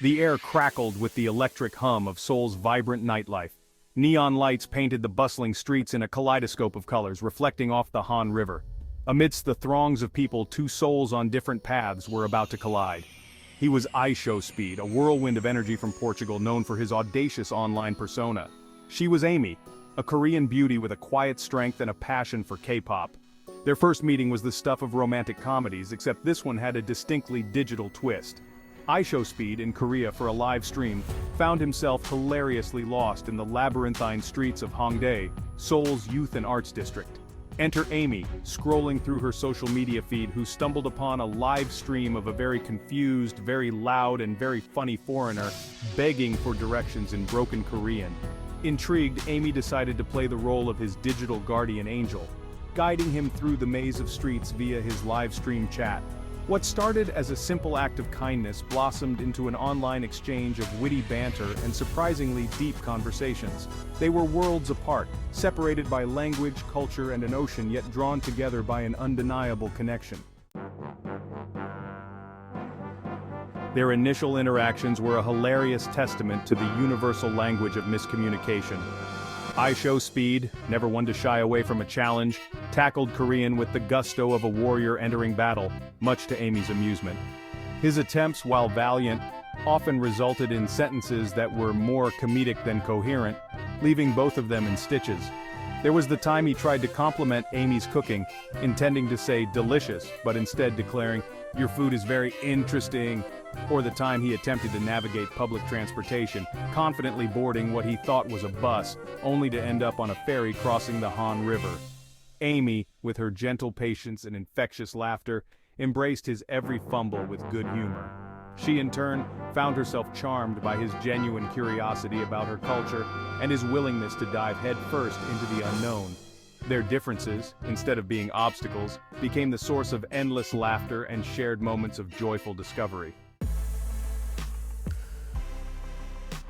The air crackled with the electric hum of Seoul's vibrant nightlife. Neon lights painted the bustling streets in a kaleidoscope of colors reflecting off the Han River. Amidst the throngs of people, two souls on different paths were about to collide. He was Ishowspeed, a whirlwind of energy from Portugal known for his audacious online persona. She was Amy, a Korean beauty with a quiet strength and a passion for K-pop. Their first meeting was the stuff of romantic comedies, except this one had a distinctly digital twist. Ishowspeed, in Korea for a live stream, found himself hilariously lost in the labyrinthine streets of Hongdae, Seoul's youth and arts district. Enter Amy, scrolling through her social media feed, who stumbled upon a live stream of a very confused, very loud and very funny foreigner begging for directions in broken Korean. Intrigued, Amy decided to play the role of his digital guardian angel, guiding him through the maze of streets via his live stream chat. What started as a simple act of kindness blossomed into an online exchange of witty banter and surprisingly deep conversations. They were worlds apart, separated by language, culture, and an ocean, yet drawn together by an undeniable connection. Their initial interactions were a hilarious testament to the universal language of miscommunication. Ishowspeed, never one to shy away from a challenge, tackled Korean with the gusto of a warrior entering battle, much to Amy's amusement. His attempts, while valiant, often resulted in sentences that were more comedic than coherent, leaving both of them in stitches. There was the time he tried to compliment Amy's cooking, intending to say delicious, but instead declaring, "Your food is very interesting," or the time he attempted to navigate public transportation, confidently boarding what he thought was a bus, only to end up on a ferry crossing the Han River. Amy, with her gentle patience and infectious laughter, embraced his every fumble with good humor. She in turn found herself charmed by his genuine curiosity about her culture and his willingness to dive headfirst into the unknown. Their differences, instead of being obstacles, became the source of endless laughter and shared moments of joyful discovery.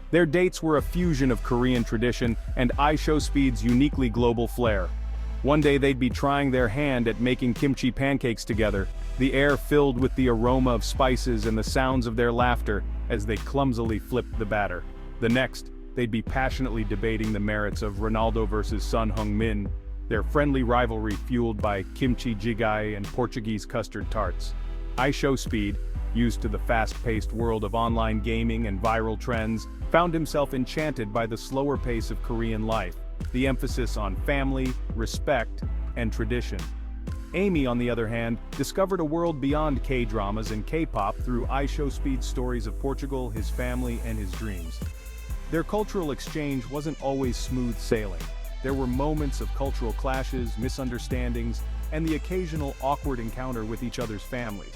Their dates were a fusion of Korean tradition and Ishowspeed's uniquely global flair. One day they'd be trying their hand at making kimchi pancakes together, the air filled with the aroma of spices and the sounds of their laughter as they clumsily flipped the batter. The next, they'd be passionately debating the merits of Ronaldo versus Son Heung-min, their friendly rivalry fueled by kimchi jjigae and Portuguese custard tarts. Ishowspeed, used to the fast-paced world of online gaming and viral trends, found himself enchanted by the slower pace of Korean life, the emphasis on family, respect, and tradition. Amy, on the other hand, discovered a world beyond K-dramas and K-pop through Ishowspeed's stories of Portugal, his family, and his dreams. Their cultural exchange wasn't always smooth sailing. There were moments of cultural clashes, misunderstandings, and the occasional awkward encounter with each other's families.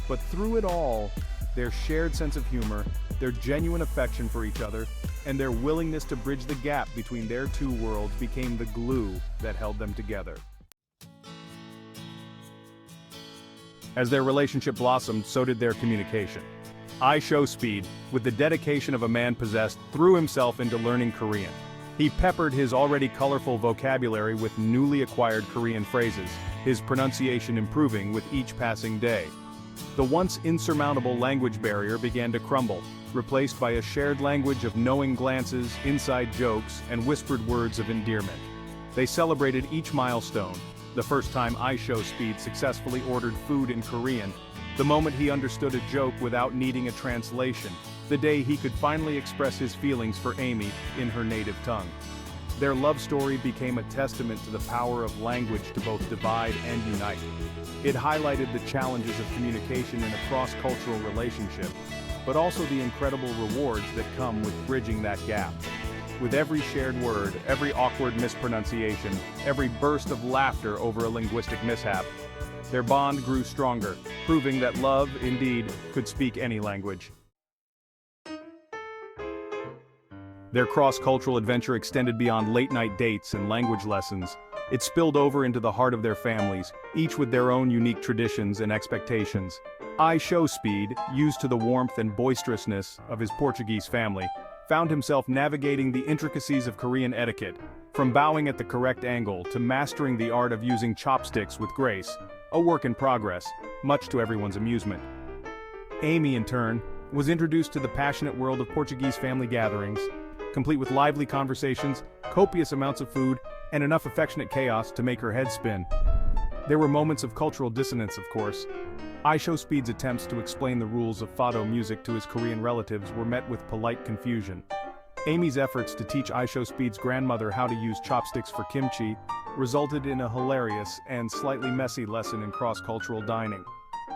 But through it all, their shared sense of humor, their genuine affection for each other, and their willingness to bridge the gap between their two worlds became the glue that held them together. As their relationship blossomed, so did their communication. Ishowspeed, with the dedication of a man possessed, threw himself into learning Korean. He peppered his already colorful vocabulary with newly acquired Korean phrases, his pronunciation improving with each passing day. The once insurmountable language barrier began to crumble, replaced by a shared language of knowing glances, inside jokes, and whispered words of endearment. They celebrated each milestone: the first time Ishowspeed successfully ordered food in Korean, the moment he understood a joke without needing a translation, the day he could finally express his feelings for Amy in her native tongue. Their love story became a testament to the power of language to both divide and unite. It highlighted the challenges of communication in a cross-cultural relationship, but also the incredible rewards that come with bridging that gap. With every shared word, every awkward mispronunciation, every burst of laughter over a linguistic mishap, their bond grew stronger, proving that love, indeed, could speak any language. Their cross-cultural adventure extended beyond late-night dates and language lessons. It spilled over into the heart of their families, each with their own unique traditions and expectations. Ishowspeed, used to the warmth and boisterousness of his Portuguese family, found himself navigating the intricacies of Korean etiquette, from bowing at the correct angle to mastering the art of using chopsticks with grace, a work in progress, much to everyone's amusement. Amy, in turn, was introduced to the passionate world of Portuguese family gatherings, complete with lively conversations, copious amounts of food, and enough affectionate chaos to make her head spin. There were moments of cultural dissonance, of course. Ishowspeed's attempts to explain the rules of fado music to his Korean relatives were met with polite confusion. Amy's efforts to teach Ishowspeed's grandmother how to use chopsticks for kimchi resulted in a hilarious and slightly messy lesson in cross-cultural dining.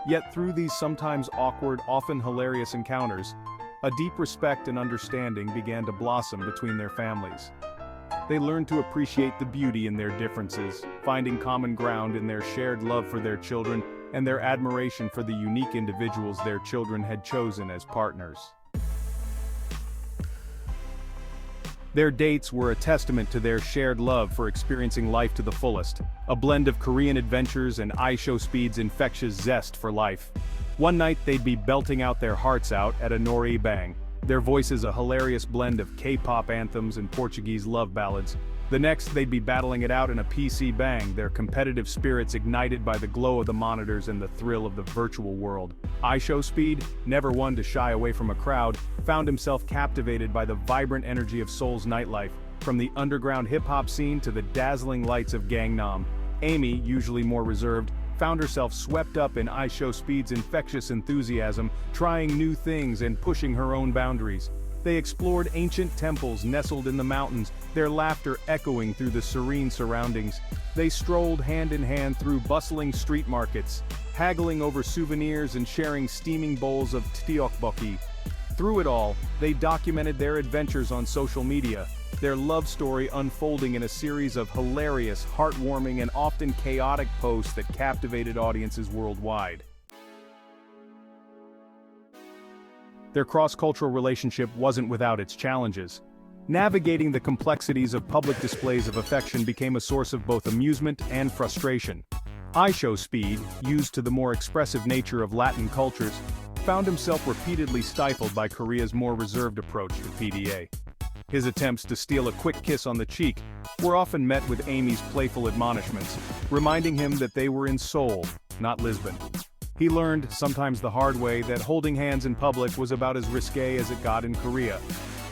Yet through these sometimes awkward, often hilarious encounters, a deep respect and understanding began to blossom between their families. They learned to appreciate the beauty in their differences, finding common ground in their shared love for their children and their admiration for the unique individuals their children had chosen as partners. Their dates were a testament to their shared love for experiencing life to the fullest, a blend of Korean adventures and Ishowspeed's infectious zest for life. One night they'd be belting out their hearts out at a nori bang, their voices a hilarious blend of K-pop anthems and Portuguese love ballads. The next they'd be battling it out in a PC bang, their competitive spirits ignited by the glow of the monitors and the thrill of the virtual world. Ishowspeed, never one to shy away from a crowd, found himself captivated by the vibrant energy of Seoul's nightlife, from the underground hip-hop scene to the dazzling lights of Gangnam. Amy, usually more reserved, found herself swept up in Ishowspeed's infectious enthusiasm, trying new things and pushing her own boundaries. They explored ancient temples nestled in the mountains, their laughter echoing through the serene surroundings. They strolled hand in hand through bustling street markets, haggling over souvenirs and sharing steaming bowls of tteokbokki. Through it all, they documented their adventures on social media, their love story unfolding in a series of hilarious, heartwarming, and often chaotic posts that captivated audiences worldwide. Their cross-cultural relationship wasn't without its challenges. Navigating the complexities of public displays of affection became a source of both amusement and frustration. Ishowspeed, used to the more expressive nature of Latin cultures, found himself repeatedly stifled by Korea's more reserved approach to PDA. His attempts to steal a quick kiss on the cheek were often met with Amy's playful admonishments, reminding him that they were in Seoul, not Lisbon. He learned, sometimes the hard way, that holding hands in public was about as risque as it got in Korea.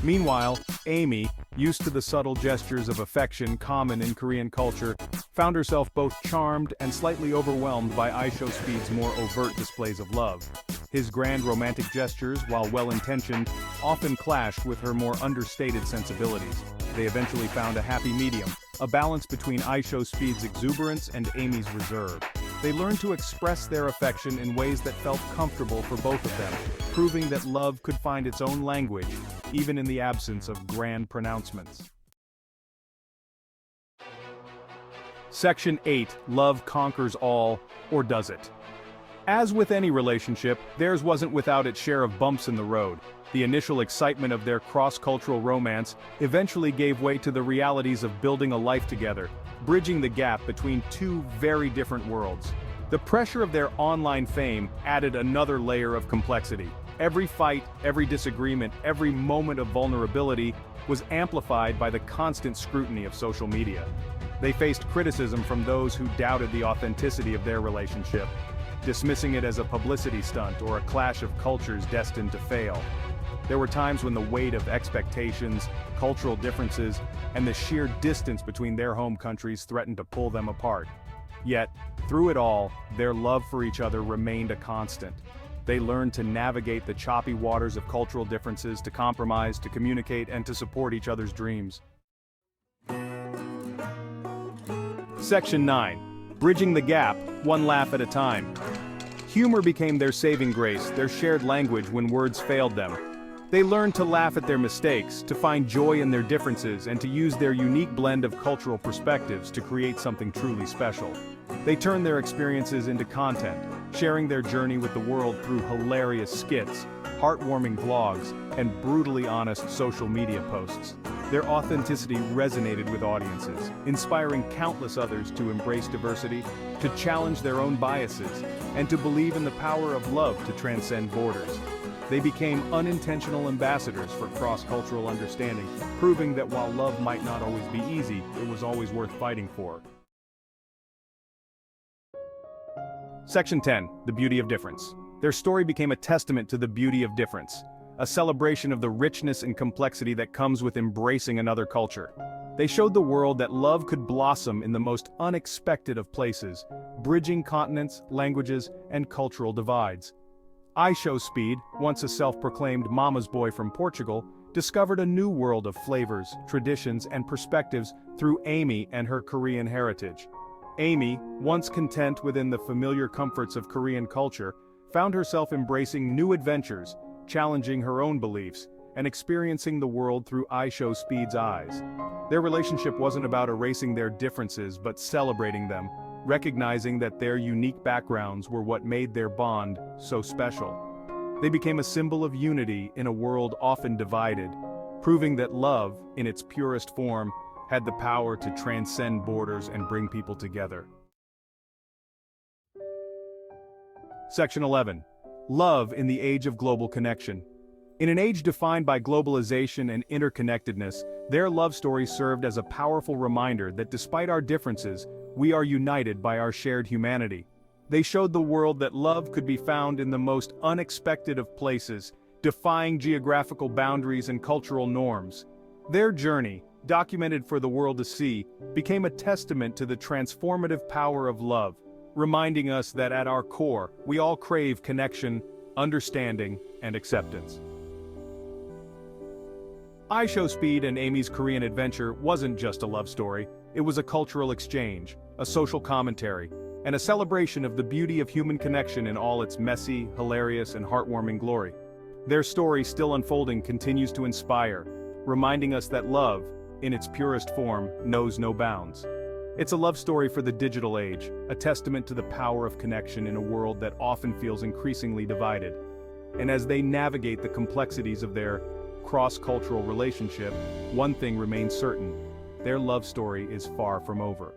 Meanwhile, Amy, used to the subtle gestures of affection common in Korean culture, found herself both charmed and slightly overwhelmed by Ishowspeed's more overt displays of love. His grand romantic gestures, while well-intentioned, often clashed with her more understated sensibilities. They eventually found a happy medium, a balance between Ishowspeed's exuberance and Amy's reserve. They learned to express their affection in ways that felt comfortable for both of them, proving that love could find its own language, even in the absence of grand pronouncements. Section 8. Love conquers all, or does it? As with any relationship, theirs wasn't without its share of bumps in the road. The initial excitement of their cross-cultural romance eventually gave way to the realities of building a life together, bridging the gap between two very different worlds. The pressure of their online fame added another layer of complexity. Every fight, every disagreement, every moment of vulnerability was amplified by the constant scrutiny of social media. They faced criticism from those who doubted the authenticity of their relationship, dismissing it as a publicity stunt or a clash of cultures destined to fail. There were times when the weight of expectations, cultural differences, and the sheer distance between their home countries threatened to pull them apart. Yet, through it all, their love for each other remained a constant. They learned to navigate the choppy waters of cultural differences, to compromise, to communicate, and to support each other's dreams. Section 9. Bridging the gap, one laugh at a time. Humor became their saving grace, their shared language when words failed them. They learned to laugh at their mistakes, to find joy in their differences, and to use their unique blend of cultural perspectives to create something truly special. They turned their experiences into content, sharing their journey with the world through hilarious skits, heartwarming vlogs, and brutally honest social media posts. Their authenticity resonated with audiences, inspiring countless others to embrace diversity, to challenge their own biases, and to believe in the power of love to transcend borders. They became unintentional ambassadors for cross-cultural understanding, proving that while love might not always be easy, it was always worth fighting for. Section 10. The beauty of difference. Their story became a testament to the beauty of difference, a celebration of the richness and complexity that comes with embracing another culture. They showed the world that love could blossom in the most unexpected of places, bridging continents, languages, and cultural divides. Ishowspeed, once a self-proclaimed mama's boy from Portugal, discovered a new world of flavors, traditions, and perspectives through Amy and her Korean heritage. Amy, once content within the familiar comforts of Korean culture, found herself embracing new adventures, challenging her own beliefs, and experiencing the world through Ishowspeed's eyes. Their relationship wasn't about erasing their differences but celebrating them, recognizing that their unique backgrounds were what made their bond so special. They became a symbol of unity in a world often divided, proving that love, in its purest form, had the power to transcend borders and bring people together. Section 11. Love in the Age of Global Connection. In an age defined by globalization and interconnectedness, their love story served as a powerful reminder that despite our differences, we are united by our shared humanity. They showed the world that love could be found in the most unexpected of places, defying geographical boundaries and cultural norms. Their journey, documented for the world to see, became a testament to the transformative power of love, reminding us that at our core, we all crave connection, understanding, and acceptance. Ishowspeed and Amy's Korean adventure wasn't just a love story, it was a cultural exchange, a social commentary, and a celebration of the beauty of human connection in all its messy, hilarious, and heartwarming glory. Their story, still unfolding, continues to inspire, reminding us that love, in its purest form, knows no bounds. It's a love story for the digital age, a testament to the power of connection in a world that often feels increasingly divided. And as they navigate the complexities of their cross-cultural relationship, one thing remains certain: their love story is far from over.